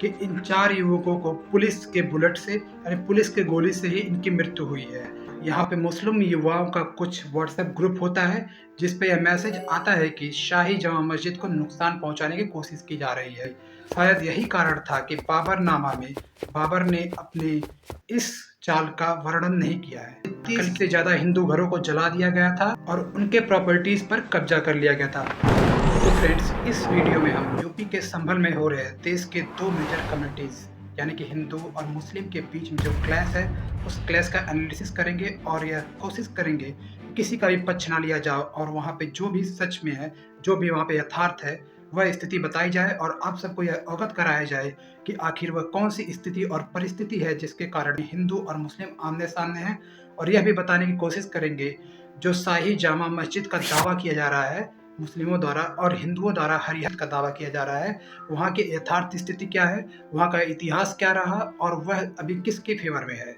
कि इन 4 युवकों को पुलिस के बुलेट से यानी पुलिस के गोली से ही इनकी मृत्यु हुई है। यहाँ पे मुस्लिम युवाओं का कुछ व्हाट्सएप ग्रुप होता है जिस पे यह मैसेज आता है कि शाही जामा मस्जिद को नुकसान पहुंचाने की कोशिश की जा रही है। शायद यही कारण था कि बाबरनामा में बाबर ने अपने इस चाल का वर्णन नहीं किया है। 30 से ज्यादा हिंदू घरों को जला दिया गया था और उनके प्रॉपर्टीज पर कब्जा कर लिया गया था। तो फ्रेंड्स, इस वीडियो में हम यूपी के संभल में हो रहे देश के 2 मेजर कम्युनिटीज यानी कि हिंदू और मुस्लिम के बीच में जो क्लैश है उस क्लैश का एनालिसिस करेंगे और यह कोशिश करेंगे किसी का भी पक्ष ना लिया जाए और वहाँ पे जो भी सच में है, जो भी वहाँ पे यथार्थ है, वह स्थिति बताई जाए और आप सबको यह अवगत कराया जाए कि आखिर वह कौन सी स्थिति और परिस्थिति है जिसके कारण हिंदू और मुस्लिम आमने सामने हैं। और यह भी बताने की कोशिश करेंगे जो शाही जामा मस्जिद का दावा किया जा रहा है मुस्लिमों द्वारा और हिंदुओं द्वारा हरिहर का दावा किया जा रहा है, वहाँ की यथार्थ स्थिति क्या है, वहाँ का इतिहास क्या रहा और वह अभी किसके फेवर में है।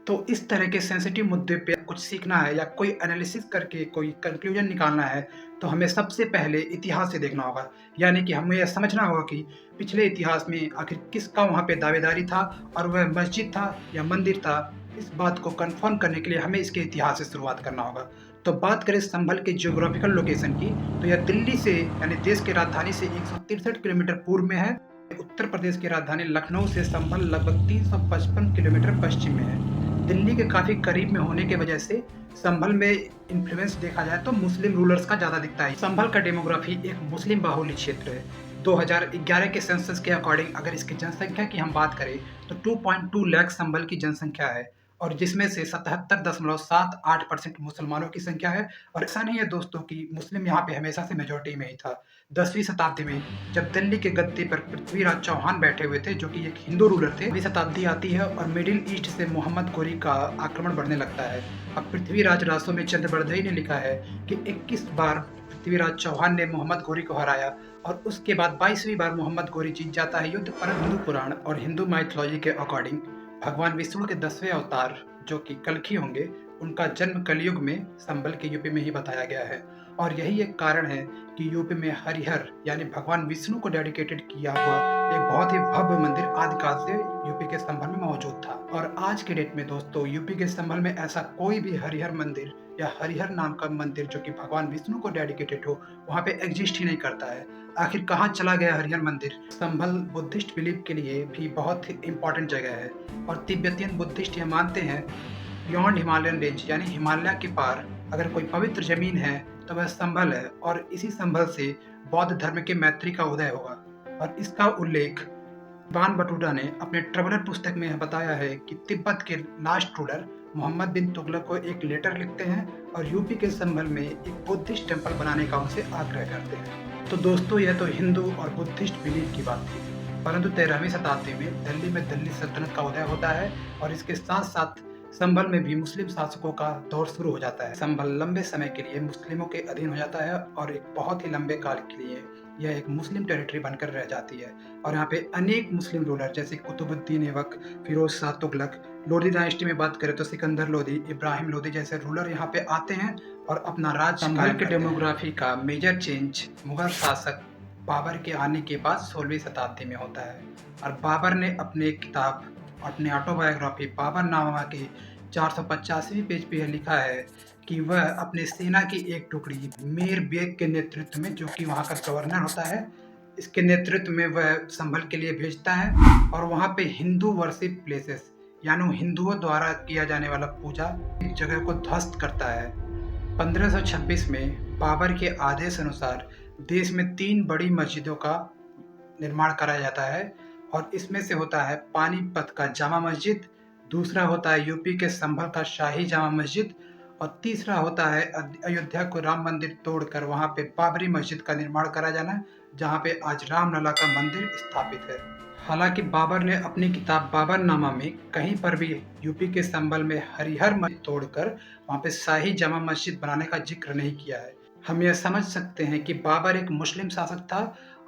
तो इस तरह के सेंसिटिव मुद्दे पे कुछ सीखना है या कोई एनालिसिस करके कोई कंक्लूजन निकालना है तो हमें सबसे पहले इतिहास से देखना होगा। यानी कि हमें यह समझना होगा कि पिछले इतिहास में आखिर किसका वहाँ पे दावेदारी था और वह मस्जिद था या मंदिर था। इस बात को कंफर्म करने के लिए हमें इसके इतिहास से शुरुआत करना होगा। तो बात करें संभल के जियोग्राफिकल लोकेशन की, तो यह दिल्ली से यानी देश की राजधानी से 163 किलोमीटर पूर्व में है। उत्तर प्रदेश की राजधानी लखनऊ से संभल लगभग 355 किलोमीटर पश्चिम में है। दिल्ली के काफी करीब में होने की वजह से संभल में इन्फ्लुएंस देखा जाए तो मुस्लिम रूलर्स का ज्यादा दिखता है। संभल का डेमोग्राफी एक मुस्लिम बाहुल्य क्षेत्र है। 2011 के सेंसस के अकॉर्डिंग अगर इसकी जनसंख्या की हम बात करें तो 2.2 लाख संभल की जनसंख्या है और जिसमें से 77.78% मुसलमानों की संख्या है। और ऐसा नहीं है दोस्तों कि मुस्लिम यहाँ पे हमेशा से मेजोरिटी में ही था। 10वीं शताब्दी में जब दिल्ली के गद्दी पर पृथ्वीराज चौहान बैठे हुए थे जो कि एक हिंदू रूलर थे, 10वीं शताब्दी आती है और मिडिल ईस्ट से मोहम्मद गोरी का आक्रमण बढ़ने लगता है। अब पृथ्वीराज रासो में चंद्रबरदई ने लिखा है कि 21 बार पृथ्वीराज चौहान ने मोहम्मद गोरी को हराया और उसके बाद 22वीं बार मोहम्मद गोरी जीत जाता है युद्ध पर। हिंदू पुराण और हिंदू माइथोलॉजी के अकॉर्डिंग भगवान विष्णु के 10वें अवतार जो कि कल्कि होंगे, उनका जन्म कलयुग में संभल के यूपी में ही बताया गया है। और यही एक कारण है कि यूपी में हरिहर यानी भगवान विष्णु को डेडिकेटेड किया हुआ एक बहुत ही भव्य मंदिर आदिकाल से यूपी के संभल में मौजूद था। और आज के डेट में दोस्तों यूपी के संभल में ऐसा कोई भी हरिहर मंदिर या हरिहर नाम का मंदिर जो कि भगवान विष्णु को डेडिकेटेड हो वहाँ पे एग्जिस्ट ही नहीं करता है। आखिर कहाँ चला गया हरिहर मंदिर? संभल बुद्धिस्ट बिलीफ के लिए भी बहुत ही इम्पोर्टेंट जगह है और तिब्बतियन बुद्धिस्ट ये मानते हैं बियॉन्ड हिमालयन रेंज यानी हिमालय के पार अगर कोई पवित्र जमीन है तो वह संभल है और इसी संभल से बौद्ध धर्म के मैत्री का उदय होगा। और इसका उल्लेख बान बटूटा ने अपने ट्रेवलर पुस्तक में बताया है कि तिब्बत के लास्ट रूलर मोहम्मद बिन तुगलक को एक लेटर लिखते हैं और यूपी के संभल में एक बुद्धिस्ट टेम्पल बनाने का उनसे आग्रह करते हैं। तो दोस्तों यह तो हिंदू और बुद्धिस्ट बिलीफ की बात थी, परंतु 13वीं शताब्दी में दिल्ली सल्तनत का उदय होता है और इसके साथ साथ संभल में भी मुस्लिम शासकों का दौर शुरू हो जाता है। संभल लंबे समय के लिए मुस्लिमों के अधीन हो जाता है और एक बहुत ही लंबे काल के लिए यह एक मुस्लिम टेरिटरी बनकर रह जाती है। और यहाँ पे अनेक मुस्लिम रूलर जैसे कुतुबुद्दीन ऐबक, फिरोज शाह तुगलक, लोधी डायनेस्टी में बात करें तो सिकंदर लोधी, इब्राहिम लोधी जैसे रूलर यहाँ पे आते हैं और अपना राज। संभल के डेमोग्राफी का मेजर चेंज मुगल शासक बाबर के आने के बाद 16वीं शताब्दी में होता है और बाबर ने अपने किताब अपने ऑटोबायोग्राफी बाबरनामा के 485वें पेज पे यह लिखा है कि वह अपने सेना की एक टुकड़ी मीर बेग के नेतृत्व में, जो कि वहाँ का गवर्नर होता है, इसके नेतृत्व में वह संभल के लिए भेजता है और वहाँ पे हिंदू वर्शिप प्लेसेस यानी हिंदुओं द्वारा किया जाने वाला पूजा एक जगह को ध्वस्त करता है। 1526 में बाबर के आदेश अनुसार देश में 3 बड़ी मस्जिदों का निर्माण कराया जाता है और इसमें से होता है पानीपत का जामा मस्जिद, दूसरा होता है यूपी के संभल का शाही जामा मस्जिद और तीसरा होता है अयोध्या को राम मंदिर तोड़कर वहाँ पे बाबरी मस्जिद का निर्माण करा जाना, जहाँ पे आज रामलला का मंदिर स्थापित है। हालांकि बाबर ने अपनी किताब बाबरनामा में कहीं पर भी यूपी के संभल में हरिहर मस्जिद तोड़कर वहाँ पे शाही जामा मस्जिद बनाने का जिक्र नहीं किया है। हम यह समझ सकते हैं कि बाबर एक मुस्लिम शासक था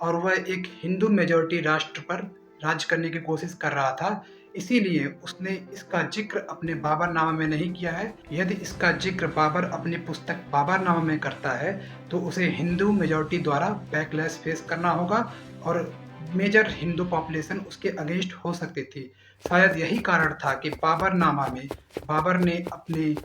और वह एक हिंदू मेजॉरिटी राष्ट्र पर राज करने की कोशिश कर रहा था, इसीलिए उसने इसका जिक्र अपने बाबरनामा में नहीं किया है। यदि इसका जिक्र बाबर अपनी पुस्तक बाबरनामा में करता है तो उसे हिंदू मेजॉरिटी द्वारा बैकलैश फेस करना होगा और मेजर हिंदू पॉपुलेशन उसके अगेंस्ट हो सकती थी। शायद यही कारण था कि बाबरनामा में बाबर ने अपने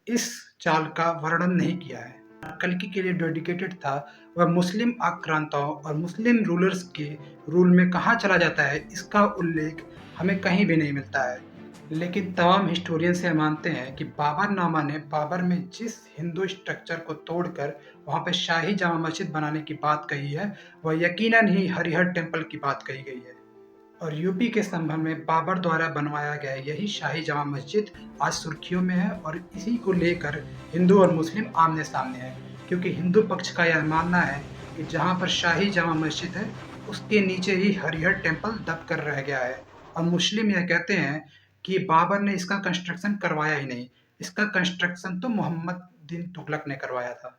इस चाल का वर्णन नहीं किया है। कल्कि के लिए डेडिकेटेड था, वह मुस्लिम आक्रांताओं और मुस्लिम रूलर्स के रूल में कहाँ चला जाता है, इसका उल्लेख हमें कहीं भी नहीं मिलता है। लेकिन तमाम हिस्टोरियंस यह मानते हैं कि बाबरनामा ने बाबर में जिस हिंदू स्ट्रक्चर को तोड़कर वहाँ पे शाही जामा मस्जिद बनाने की बात कही है, वह यकीनन ही हरिहर टेम्पल की बात कही गई है। और यूपी के संभल में बाबर द्वारा बनवाया गया यही शाही जामा मस्जिद आज सुर्खियों में है और इसी को लेकर हिंदू और मुस्लिम आमने सामने हैं, क्योंकि हिंदू पक्ष का यह मानना है कि जहाँ पर शाही जामा मस्जिद है उसके नीचे ही हरिहर टेम्पल दब कर रह गया है, और मुस्लिम यह कहते हैं कि बाबर ने इसका कंस्ट्रक्शन करवाया ही नहीं, इसका कंस्ट्रक्शन तो मोहम्मद बिन तुगलक ने करवाया था।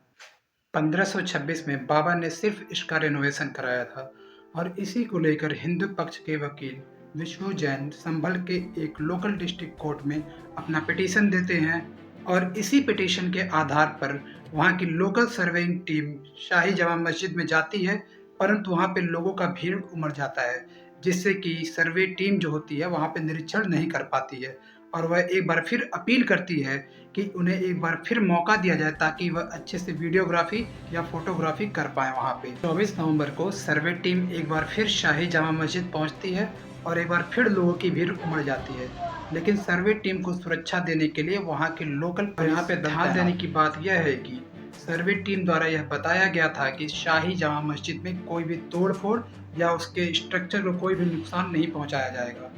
1526 में बाबर ने सिर्फ इसका रेनोवेशन कराया था, और इसी को लेकर हिंदू पक्ष के वकील विष्णु जैन संभल के एक लोकल डिस्ट्रिक्ट कोर्ट में अपना पिटीशन देते हैं, और इसी पिटीशन के आधार पर वहाँ की लोकल सर्वेइंग टीम शाही जामा मस्जिद में जाती है, परंतु वहाँ पे लोगों का भीड़ उमड़ जाता है, जिससे कि सर्वे टीम जो होती है वहाँ पे निरीक्षण नहीं कर पाती है, और वह एक बार फिर अपील करती है कि उन्हें एक बार फिर मौका दिया जाए ताकि वह अच्छे से वीडियोग्राफी या फोटोग्राफी कर पाए। वहाँ पे 24 नवंबर को सर्वे टीम एक बार फिर शाही जामा मस्जिद पहुँचती है और एक बार फिर लोगों की भीड़ उमड़ जाती है, लेकिन सर्वे टीम को सुरक्षा देने के लिए वहाँ के लोकल यहाँ पे ध्यान देने की बात यह है कि सर्वे टीम द्वारा यह बताया गया था कि शाही जामा मस्जिद में कोई भी तोड़ फोड़ या उसके स्ट्रक्चर को कोई भी नुकसान नहीं पहुँचाया जाएगा।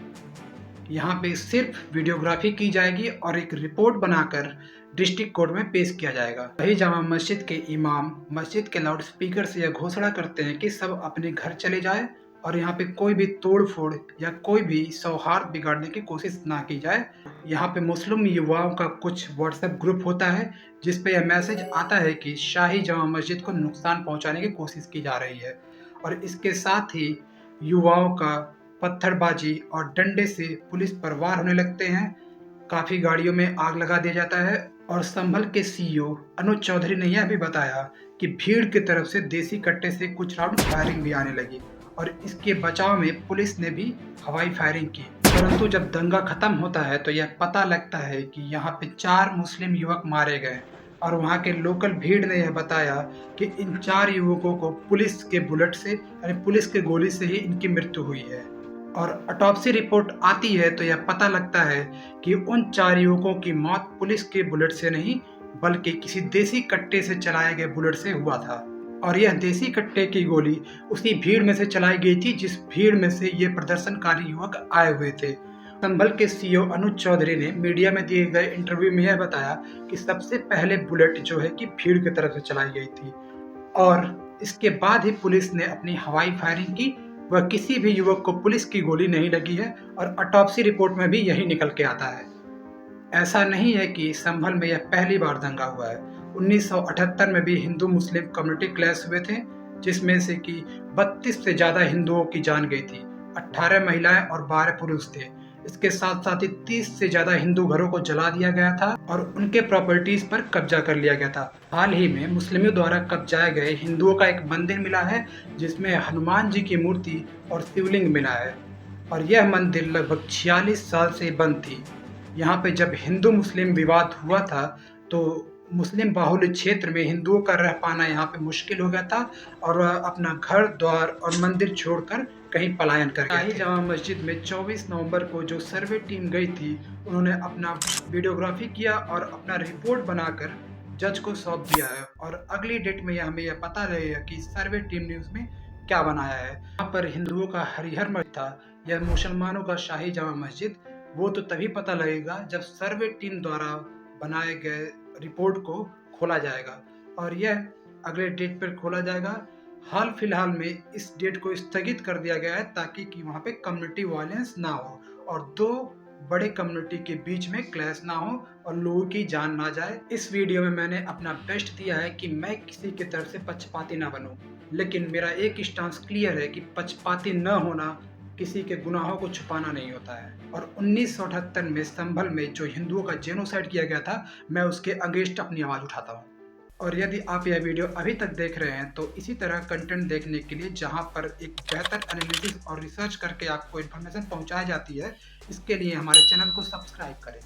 यहाँ पे सिर्फ वीडियोग्राफी की जाएगी और एक रिपोर्ट बनाकर डिस्ट्रिक्ट कोर्ट में पेश किया जाएगा। वही जामा मस्जिद के इमाम मस्जिद के लाउड स्पीकर से यह घोषणा करते हैं कि सब अपने घर चले जाए और यहाँ पे कोई भी तोड़ फोड़ या कोई भी सौहार्द बिगाड़ने की कोशिश ना की जाए। यहाँ पे मुस्लिम युवाओं का कुछ व्हाट्सएप ग्रुप होता है जिस पे यह मैसेज आता है कि शाही जामा मस्जिद को नुकसान पहुँचाने की कोशिश की जा रही है, और इसके साथ ही युवाओं का पत्थरबाजी और डंडे से पुलिस पर वार होने लगते हैं। काफ़ी गाड़ियों में आग लगा दिया जाता है, और संभल के सीईओ अनुज चौधरी ने यह भी बताया कि भीड़ की तरफ से देसी कट्टे से कुछ राउंड फायरिंग भी आने लगी, और इसके बचाव में पुलिस ने भी हवाई फायरिंग की। परंतु जब दंगा खत्म होता है तो यह पता लगता है कि यहाँ पे 4 मुस्लिम युवक मारे गए, और वहाँ के लोकल भीड़ ने यह बताया कि इन 4 युवकों को पुलिस के बुलेट से यानी पुलिस के गोली से ही इनकी मृत्यु हुई है। और ऑटोप्सी रिपोर्ट आती है तो यह पता लगता है कि उन 4 युवकों की मौत पुलिस के बुलेट से नहीं बल्कि किसी देसी कट्टे से चलाए गए बुलेट से हुआ था, और यह देसी कट्टे की गोली उसी भीड़ में से चलाई गई थी जिस भीड़ में से ये प्रदर्शनकारी युवक आए हुए थे। संभल के सीईओ अनुज चौधरी ने मीडिया में दिए गए इंटरव्यू में यह बताया कि सबसे पहले बुलेट जो है कि भीड़ की तरफ से चलाई गई थी, और इसके बाद ही पुलिस ने अपनी हवाई फायरिंग की। वह किसी भी युवक को पुलिस की गोली नहीं लगी है, और ऑटोप्सी रिपोर्ट में भी यही निकल के आता है। ऐसा नहीं है कि संभल में यह पहली बार दंगा हुआ है। 1978 में भी हिंदू मुस्लिम कम्युनिटी क्लैश हुए थे, जिसमें से कि 32 से ज़्यादा हिंदुओं की जान गई थी, 18 महिलाएं और 12 पुरुष थे। इसके साथ साथ ही 30 से ज़्यादा हिंदू घरों को जला दिया गया था और उनके प्रॉपर्टीज पर कब्जा कर लिया गया था। हाल ही में मुस्लिमों द्वारा कब्जाए गए हिंदुओं का एक मंदिर मिला है जिसमें हनुमान जी की मूर्ति और शिवलिंग मिला है, और यह मंदिर लगभग 46 साल से बंद थी। यहाँ पे जब हिंदू मुस्लिम विवाद हुआ था तो मुस्लिम बाहुल्य क्षेत्र में हिंदुओं का रह पाना यहाँ पे मुश्किल हो गया था, और वह अपना घर द्वार और मंदिर छोड़कर कहीं पलायन कर गए। शाही जामा मस्जिद में 24 नवंबर को जो सर्वे टीम गई थी, उन्होंने अपना वीडियोग्राफी किया और अपना रिपोर्ट बनाकर जज को सौंप दिया है, और अगली डेट में हमें यह पता लगेगा कि सर्वे टीम ने उसमें क्या बनाया है। यहाँ पर हिंदुओं का हरिहर मस्जिद था या मुसलमानों का शाही जामा मस्जिद, वो तो तभी पता लगेगा जब सर्वे टीम द्वारा बनाए गए रिपोर्ट को खोला जाएगा, और यह अगले डेट पर खोला जाएगा। हाल फिलहाल में इस डेट को स्थगित कर दिया गया है ताकि कि वहाँ पे कम्युनिटी वायलेंस ना हो और दो बड़े कम्युनिटी के बीच में क्लैश ना हो और लोगों की जान ना जाए। इस वीडियो में मैंने अपना बेस्ट दिया है कि मैं किसी की तरफ से पक्षपाती ना बनूं, लेकिन मेरा एक स्टांस क्लियर है कि पक्षपाती न होना किसी के गुनाहों को छुपाना नहीं होता है। और 1978 में संभल में जो हिंदुओं का जेनोसाइड किया गया था, मैं उसके अगेंस्ट अपनी आवाज़ उठाता हूँ। और यदि आप यह वीडियो अभी तक देख रहे हैं तो इसी तरह कंटेंट देखने के लिए जहां पर एक बेहतर एनालिसिस और रिसर्च करके आपको इन्फॉर्मेशन पहुंचाई जाती है, इसके लिए हमारे चैनल को सब्सक्राइब करें।